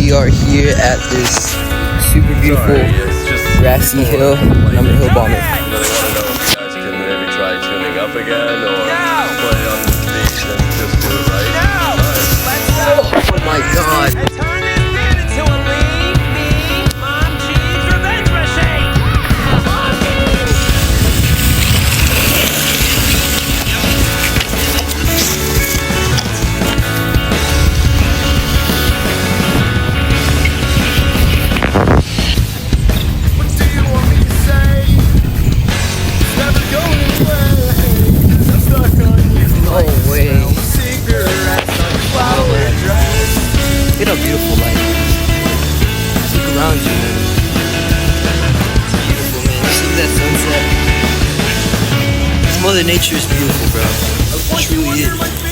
we are here at this super beautiful grassy hill, and I'm a hill bomber. Really want to know if you guys can maybe try tuning up again or play on the beach and just do it right. Oh my god. No way. Look at how beautiful life is. Look around you, man. It's beautiful, man. Just look at that sunset. Mother Nature is beautiful, bro. It truly is.